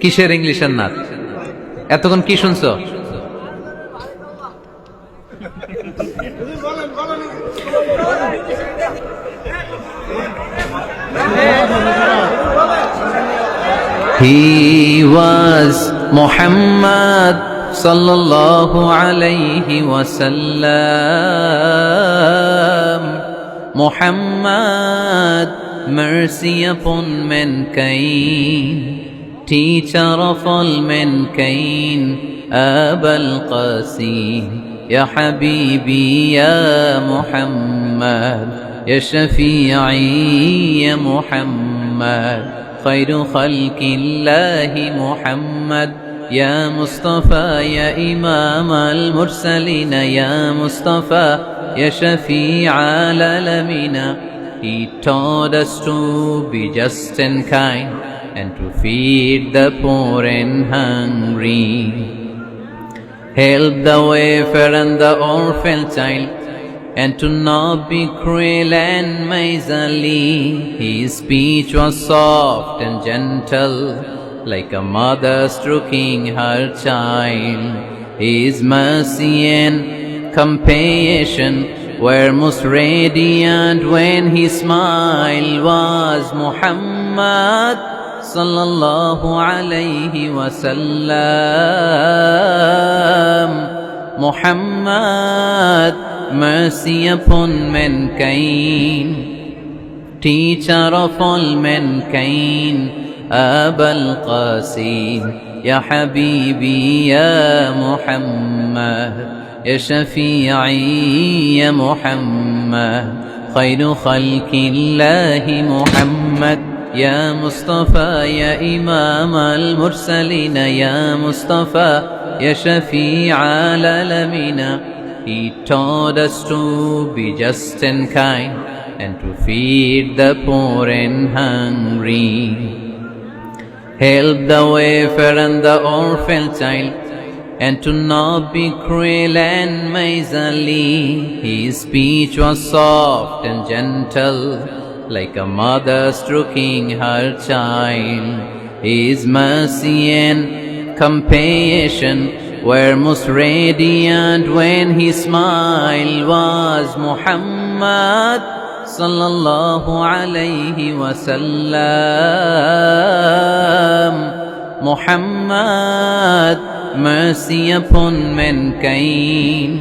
কিসের ইংলিশের নাত? এতক্ষণ কি শুনছো? He was Muhammad sallallahu alayhi wasallam. Muhammad, mercy upon mankind, teacher of all mankind, Abul Qasim, Ya Habibi, Ya Muhammad, Ya Shafi'i, Ya Muhammad, خير خلق الله محمد يا مصطفى يا إمام المرسلين يا مصطفى يا شفيع العالمين. He taught us to be just and kind and to feed the poor and hungry, help the wafer and the orphan child, and to not be cruel and miserly. His speech was soft and gentle, like a mother stroking her child. His mercy and compassion were most radiant when his smile was Muhammad sallallahu alayhi wasallam. Muhammad, mercy upon mankind, teacher of all mankind, Abul Qasim, Ya Habibi, Ya Muhammad, Ya Shafi'i, Ya Muhammad, خير خلق الله محمد, يا مصطفى يا إمام المرسلين يا مصطفى يا شفيع العالمين. He taught us to be just and kind and to feed the poor and hungry, help the wafer and the orphan child, and to not be cruel and miserly. His speech was soft and gentle, like a mother stroking her child. His mercy and compassion were most radiant when his smile was Muhammad sallallahu alayhi wasallam. Muhammad, mercy upon mankind,